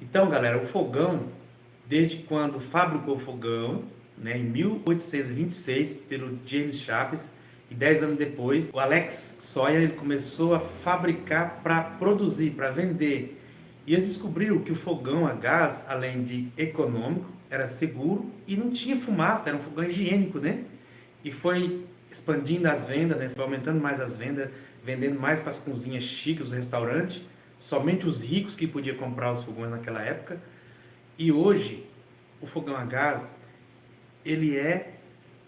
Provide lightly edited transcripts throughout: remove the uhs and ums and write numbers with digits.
Então, galera, o fogão, desde quando fabricou o fogão, né, em 1826, pelo James Chapis, e 10 anos depois, o Alex Sawyer ele começou a fabricar para produzir, para vender. E eles descobriram que o fogão a gás, além de econômico, era seguro e não tinha fumaça, era um fogão higiênico, né? E foi expandindo as vendas, né? Foi aumentando mais as vendas, vendendo mais para as cozinhas chiques, os restaurantes. Somente os ricos que podiam comprar os fogões naquela época. E hoje, o fogão a gás, ele é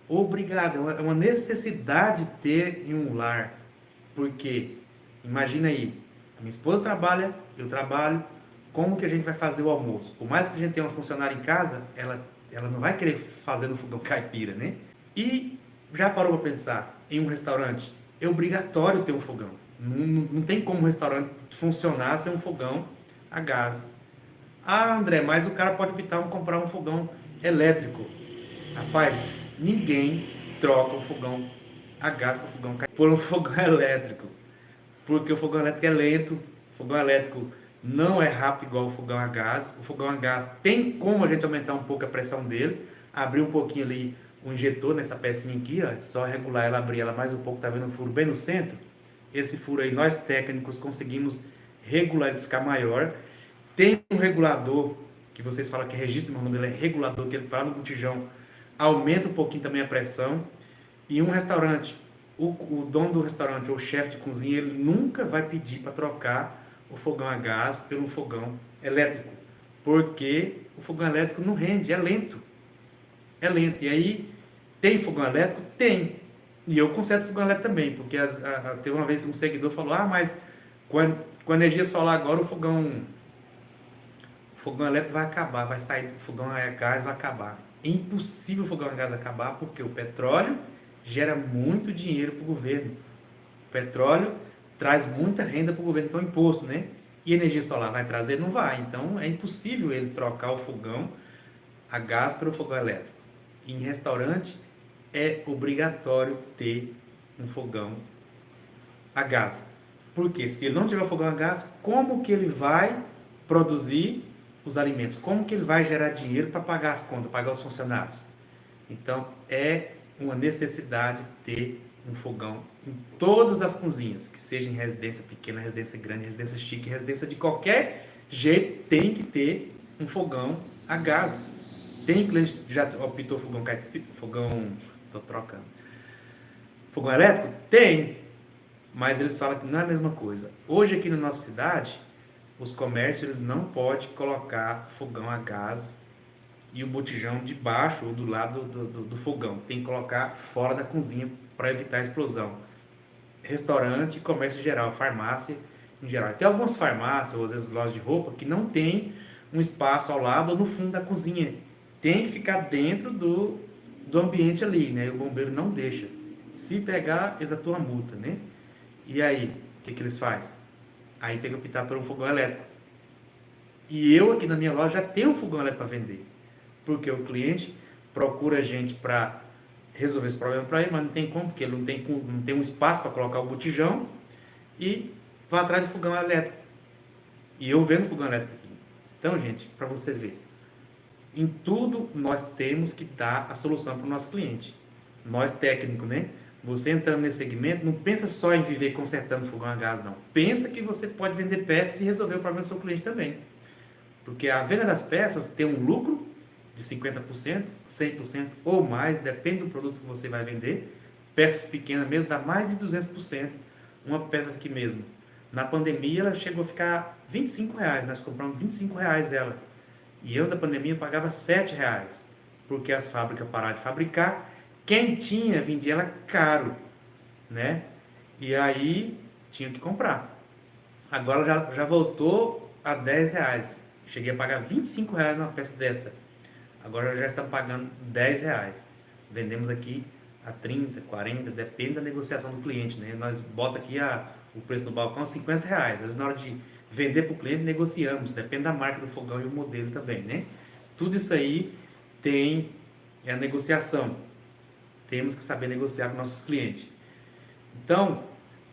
obrigado, é uma necessidade ter em um lar. Porque, imagina aí, a minha esposa trabalha, eu trabalho, como que a gente vai fazer o almoço? Por mais que a gente tenha uma funcionária em casa, ela não vai querer fazer no fogão caipira, né? E já parou para pensar, em um restaurante, é obrigatório ter um fogão. Não tem como um restaurante funcionar sem um fogão a gás. Ah, André, mas o cara pode optar em comprar um fogão elétrico. Rapaz, ninguém troca o fogão a gás por um fogão elétrico. Porque o fogão elétrico é lento, o fogão elétrico não é rápido igual o fogão a gás. O fogão a gás tem como a gente aumentar um pouco a pressão dele, abrir um pouquinho ali o injetor nessa pecinha aqui, ó, é só regular ela, abrir ela mais um pouco, tá vendo um furo bem no centro? Esse furo aí, nós técnicos conseguimos regular ele ficar maior. Tem um regulador, que vocês falam que é registro, mas o nome dele é regulador, que ele para no botijão, aumenta um pouquinho também a pressão. E um restaurante, o dono do restaurante ou o chefe de cozinha, ele nunca vai pedir para trocar o fogão a gás pelo fogão elétrico, porque o fogão elétrico não rende, é lento. É lento. E aí, tem fogão elétrico? Tem. E eu conserto fogão elétrico também, porque teve uma vez um seguidor falou, mas com a energia solar agora o fogão elétrico vai acabar, vai sair do fogão a gás, vai acabar. É impossível o fogão a gás acabar, porque o petróleo gera muito dinheiro para o governo. O petróleo traz muita renda para o governo, que é o imposto, né? E a energia solar vai trazer? Não vai. Então é impossível eles trocar o fogão a gás pelo fogão elétrico. Em restaurante é obrigatório ter um fogão a gás. Porque se ele não tiver fogão a gás, como que ele vai produzir os alimentos? Como que ele vai gerar dinheiro para pagar as contas, pagar os funcionários? Então é uma necessidade ter um fogão em todas as cozinhas, que seja em residência pequena, residência grande, residência chique, residência de qualquer jeito, tem que ter um fogão a gás. Tem cliente que já optou fogão elétrico? Tem, mas eles falam que não é a mesma coisa. Hoje aqui na nossa cidade, os comércios eles não podem colocar fogão a gás e o botijão debaixo ou do lado do fogão. Tem que colocar fora da cozinha para evitar a explosão. Restaurante, comércio em geral, farmácia em geral. Tem algumas farmácias ou às vezes lojas de roupa que não tem um espaço ao lado ou no fundo da cozinha. Tem que ficar dentro do ambiente ali, né? O bombeiro não deixa. Se pegar, eles atuam a multa, né? E aí, o que eles fazem? Aí tem que optar por um fogão elétrico. E eu aqui na minha loja já tenho um fogão elétrico para vender. Porque o cliente procura a gente para resolver esse problema para ele, mas não tem como, porque ele não tem um espaço para colocar o botijão e vai atrás do fogão elétrico. E eu vendo fogão elétrico aqui. Então, gente, para você ver, em tudo nós temos que dar a solução para o nosso cliente. Nós técnicos, né? Você entrando nesse segmento, não pensa só em viver consertando fogão a gás, não. Pensa que você pode vender peças e resolver o problema do seu cliente também. Porque a venda das peças tem um lucro de 50%, 100% ou mais, depende do produto que você vai vender. Peças pequenas mesmo dá mais de 200%. Uma peça aqui mesmo. Na pandemia ela chegou a ficar R$ 25, nós compramos R$ 25 ela. E eu da pandemia pagava R$ 7, porque as fábricas pararam de fabricar. Quem tinha, vendia ela caro, né? E aí tinha que comprar. Agora já voltou a R$ 10. Cheguei a pagar R$ 25 numa peça dessa. Agora já está pagando R$ 10. Vendemos aqui a 30, 40, depende da negociação do cliente, né? Nós bota aqui o preço do balcão a R$ 50. Às vezes na hora de vender para o cliente negociamos, depende da marca do fogão e o modelo também, né? Tudo isso aí é a negociação. Temos que saber negociar com nossos clientes. Então,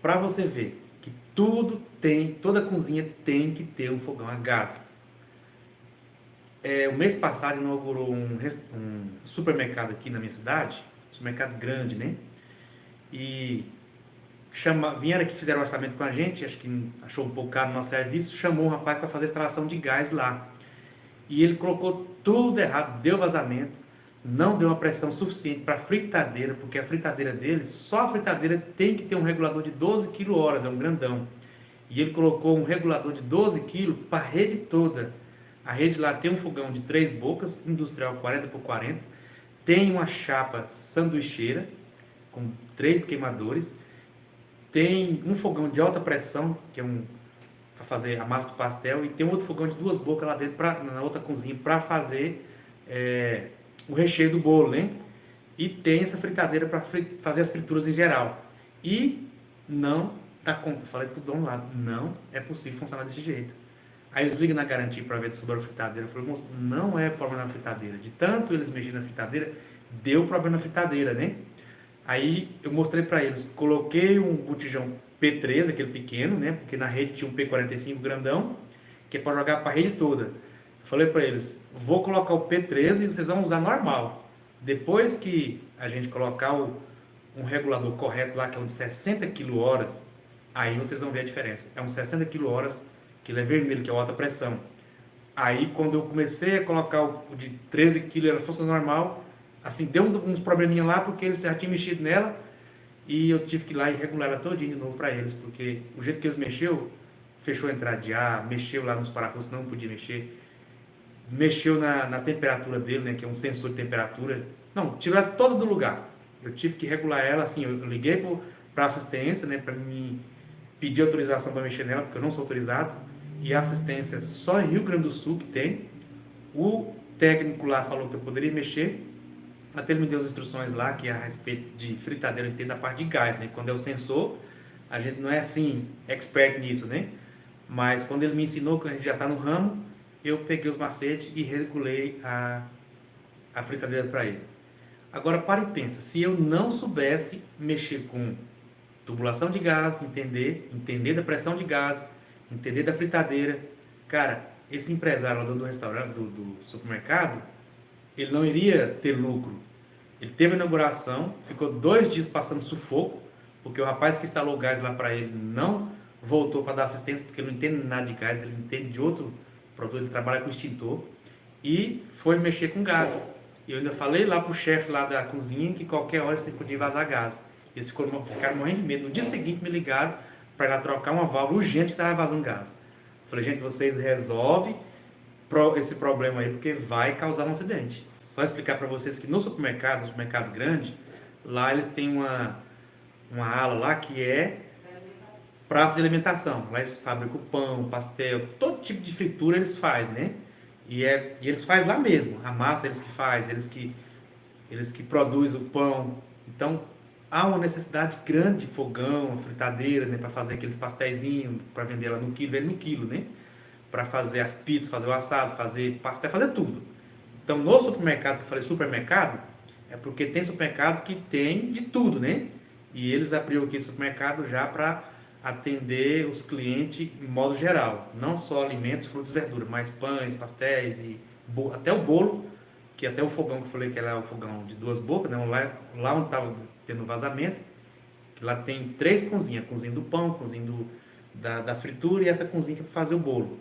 para você ver que toda cozinha tem que ter um fogão a gás. O mês passado inaugurou um supermercado aqui na minha cidade, supermercado grande, né? E vieram aqui, fizeram um orçamento com a gente, acho que achou um pouco caro o nosso serviço, chamou um rapaz para fazer instalação de gás lá. E ele colocou tudo errado, deu vazamento, não deu uma pressão suficiente para a fritadeira, porque a fritadeira dele, só a fritadeira tem que ter um regulador de 12 kHz, é um grandão. E ele colocou um regulador de 12 kg para a rede toda. A rede lá tem um fogão de 3 bocas, industrial 40x40, tem uma chapa sanduicheira com 3 queimadores, tem um fogão de alta pressão, que é para fazer a massa do pastel, e tem outro fogão de 2 bocas lá dentro, na outra cozinha, para fazer o recheio do bolo, né? E tem essa fritadeira para fazer as frituras em geral. E não dá conta, falei pro dono lá, não é possível funcionar desse jeito. Aí eles ligam na garantia para ver sobre a fritadeira. Eu falei, moço, não é problema na fritadeira. De tanto eles mexerem na fritadeira, deu problema na fritadeira, né? Aí eu mostrei para eles, coloquei um botijão P3, aquele pequeno, né? Porque na rede tinha um P45 grandão, que é para jogar para a rede toda. Falei para eles, vou colocar o P13 e vocês vão usar normal. Depois que a gente colocar um regulador correto lá, que é um de 60 kHz, aí vocês vão ver a diferença. É um 60 kHz, que ele é vermelho, que é alta pressão. Aí quando eu comecei a colocar o de 13 kg, ela fosse normal, assim, deu uns probleminha lá, porque eles já tinham mexido nela, e eu tive que ir lá e regular ela todinha de novo para eles, porque o jeito que eles mexeu, fechou a entrada de ar, mexeu lá nos parafusos, não podia mexer, mexeu na temperatura dele, né, que é um sensor de temperatura, não, tirou ela toda do lugar. Eu tive que regular ela, assim, eu liguei para assistência, né, para me pedir autorização para mexer nela, porque eu não sou autorizado, e a assistência só em Rio Grande do Sul que tem. O técnico lá falou que eu poderia mexer, até ele me deu as instruções lá, que é a respeito de fritadeira, entende a parte de gás, né? Quando é o sensor, a gente não é assim, expert nisso, né? Mas quando ele me ensinou, que a gente já está no ramo, eu peguei os macetes e regulei a fritadeira para ele. Agora, para e pensa, se eu não soubesse mexer com tubulação de gás, entender da pressão de gás, entender da fritadeira, cara, esse empresário lá do restaurante, do supermercado, ele não iria ter lucro. Ele teve a inauguração, ficou 2 dias passando sufoco, porque o rapaz que instalou o gás lá para ele não voltou para dar assistência, porque ele não entende nada de gás, ele entende de outro produto, ele trabalha com extintor, e foi mexer com gás. E eu ainda falei lá pro chefe lá da cozinha que qualquer hora você podia vazar gás. Eles ficaram morrendo de medo. No dia seguinte me ligaram para ir lá trocar uma válvula urgente que estava vazando gás. Falei, gente, vocês resolvem esse problema aí, porque vai causar um acidente. Só explicar para vocês que no supermercado grande, lá eles têm uma ala lá que é praça de alimentação. Lá eles fabricam pão, pastel, todo tipo de fritura eles fazem, né? E eles fazem lá mesmo. A massa eles que fazem, eles que produzem o pão. Então, há uma necessidade grande de fogão, uma fritadeira, né, para fazer aqueles pastéisinhos, para vender lá no quilo, vende no quilo, né? Para fazer as pizzas, fazer o assado, fazer pastel, fazer tudo. Então, no supermercado, que eu falei supermercado, é porque tem supermercado que tem de tudo, né? E eles abriram aqui supermercado já para atender os clientes em modo geral. Não só alimentos, frutas e verduras, mas pães, pastéis e até o bolo, que até o fogão que eu falei que era o fogão de 2 bocas, né? Lá onde estava tendo vazamento, que lá tem 3 cozinhas, a cozinha do pão, a cozinha das frituras e essa cozinha que é para fazer o bolo.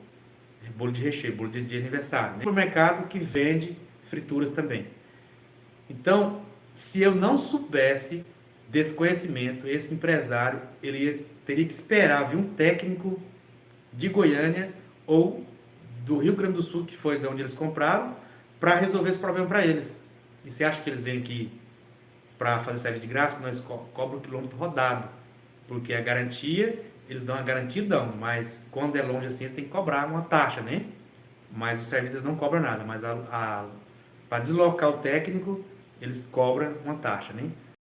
Bolo de recheio, bolo de aniversário. Né? Supermercado que vende frituras também. Então, se eu não soubesse desse conhecimento, esse empresário, teria que esperar vir um técnico de Goiânia ou do Rio Grande do Sul, que foi de onde eles compraram, para resolver esse problema para eles. E você acha que eles vêm aqui para fazer serviço de graça? Nós cobram o quilômetro rodado, porque a garantia, eles dão a garantia, mas quando é longe assim, eles têm que cobrar uma taxa, né? Mas os serviços não cobram nada, mas para deslocar o técnico, eles cobram uma taxa, né?